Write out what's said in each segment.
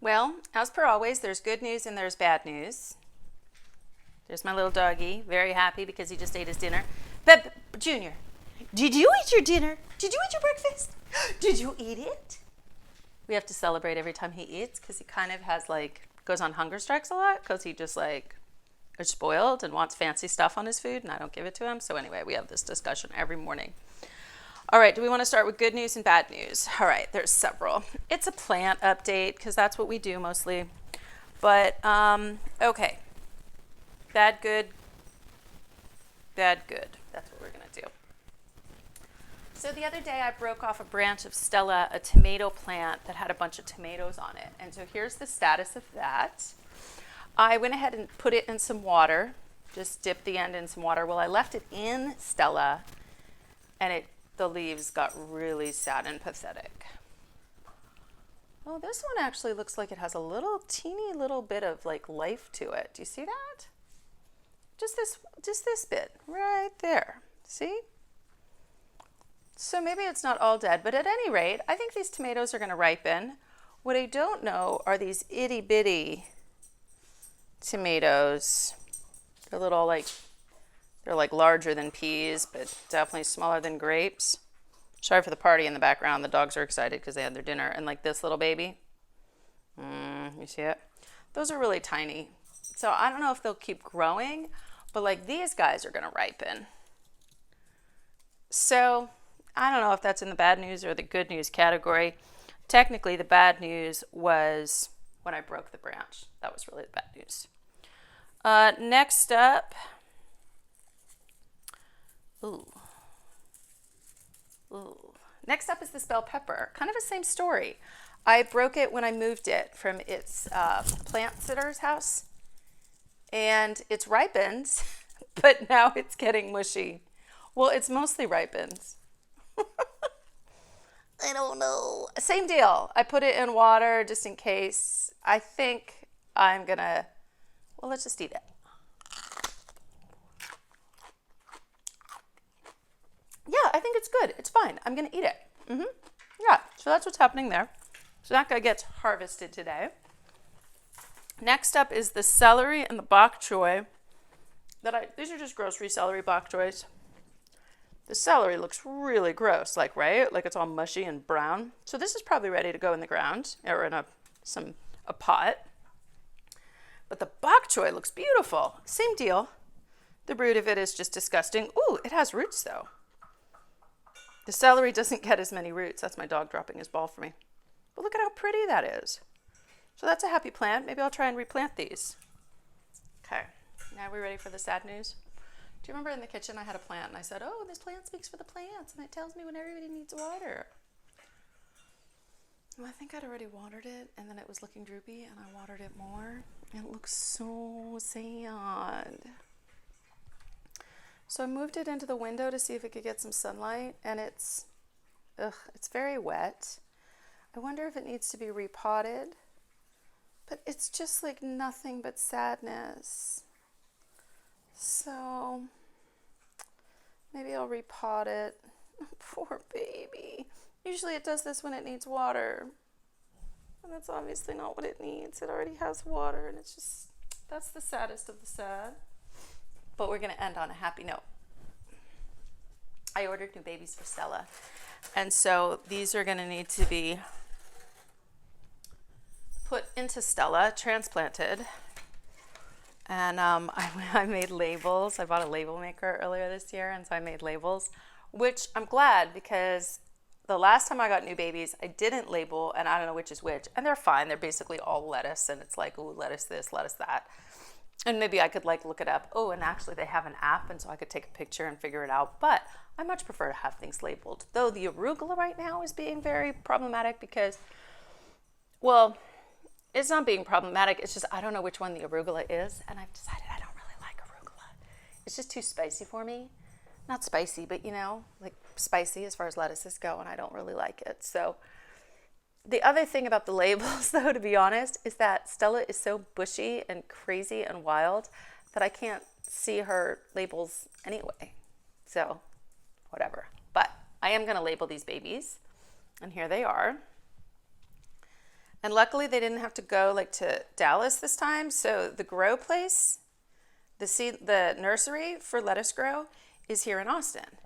Well, as per always, there's good news and there's bad news. There's my little doggy, very happy because he just ate his dinner. But, Junior, did you eat your dinner? Did you eat your breakfast? Did you eat it? We have to celebrate every time he eats because he kind of has goes on hunger strikes a lot because he just is spoiled and wants fancy stuff on his food and I don't give it to him. So anyway, we have this discussion every morning. All right, do we want to start with good news and bad news? All right, there's several. It's a plant update because that's what we do mostly. But, okay. Bad, good. Bad, good. That's what we're going to do. So the other day I broke off a branch of Stella, a tomato plant that had a bunch of tomatoes on it. And so here's the status of that. I went ahead and put it in some water, just dipped the end in some water. Well, I left it in Stella and the leaves got really sad and pathetic. Oh, this one actually looks like it has a teeny little bit of life to it. Do you see that? Just this bit right there. See? So maybe it's not all dead, but at any rate, I think these tomatoes are going to ripen. What I don't know are these itty bitty tomatoes. They're they're larger than peas, but definitely smaller than grapes. Sorry for the party in the background. The dogs are excited because they had their dinner. And this little baby, you see it? Those are really tiny. So I don't know if they'll keep growing, but these guys are going to ripen. So I don't know if that's in the bad news or the good news category. Technically, the bad news was when I broke the branch. That was really the bad news. Next up, Next up is this bell pepper. Kind of the same story. I broke it when I moved it from its plant sitter's house. And it's ripened, but now it's getting mushy. Well, it's mostly ripened. I don't know. Same deal. I put it in water just in case. I think I'm going to, let's just eat it. Yeah, I think it's good. It's fine. I'm going to eat it. Yeah, so that's what's happening there. So that guy gets harvested today. Next up is the celery and the bok choy. These are just grocery celery bok choys. The celery looks really gross, right? It's all mushy and brown. So this is probably ready to go in the ground or in a pot. But the bok choy looks beautiful. Same deal. The root of it is just disgusting. Ooh, it has roots though. The celery doesn't get as many roots. That's my dog dropping his ball for me. But look at how pretty that is. So that's a happy plant. Maybe I'll try and replant these. Okay, now we're ready for the sad news. Do you remember in the kitchen I had a plant and I said, oh, this plant speaks for the plants and it tells me when everybody needs water. Well, I think I'd already watered it and then it was looking droopy and I watered it more. And it looks so sad. So I moved it into the window to see if it could get some sunlight and it's very wet. I wonder if it needs to be repotted. But it's just nothing but sadness. So maybe I'll repot it. Poor baby. Usually it does this when it needs water. And that's obviously not what it needs. It already has water and that's the saddest of the sad. But we're going to end on a happy note. I ordered new babies for Stella. And so these are going to need to be put into Stella, transplanted. And I made labels. I bought a label maker earlier this year, and so I made labels, which I'm glad because the last time I got new babies, I didn't label, and I don't know which is which. And they're fine. They're basically all lettuce, and it's ooh, lettuce this, lettuce that. And maybe I could look it up. Oh, and actually they have an app, and so I could take a picture and figure it out. But I much prefer to have things labeled. Though the arugula right now is being very problematic because, it's not being problematic. It's just I don't know which one the arugula is, and I've decided I don't really like arugula. It's just too spicy for me. Not spicy, but spicy as far as lettuces go, and I don't really like it. So the other thing about the labels, though, to be honest, is that Stella is so bushy and crazy and wild that I can't see her labels anyway. So whatever. But I am going to label these babies, and here they are. And luckily they didn't have to go like to Dallas this time. So the grow place, the nursery for lettuce grow is here in Austin.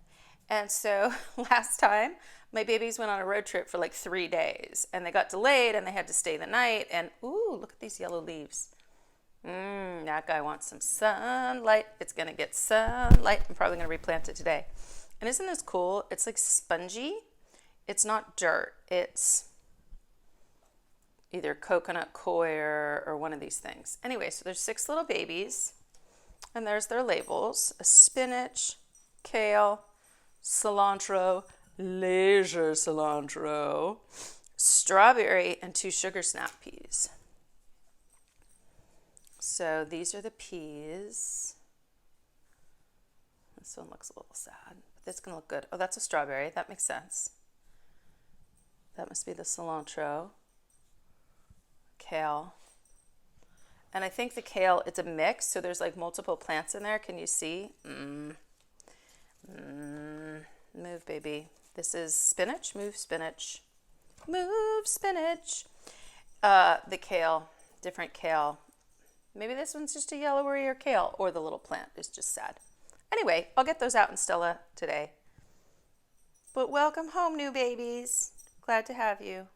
And so last time my babies went on a road trip for like 3 days and they got delayed and they had to stay the night. And ooh, look at these yellow leaves. That guy wants some sunlight. It's going to get sunlight. I'm probably going to replant it today. And isn't this cool? It's like spongy. It's not dirt. It's either coconut coir or one of these things. Anyway, so there's 6 little babies, and there's their labels: a spinach, kale, cilantro, leisure cilantro, strawberry, and 2 sugar snap peas. So these are the peas. This one looks a little sad, but that's gonna look good. Oh, that's a strawberry. That makes sense. That must be the cilantro. Kale. And I think the kale, it's a mix, so there's like multiple plants in there. Can you see? Move, baby. This is spinach. Move, spinach. Move, spinach. The kale, different kale. Maybe this one's just a yellowier kale, or the little plant is just sad. Anyway, I'll get those out in Stella today. But welcome home, new babies. Glad to have you.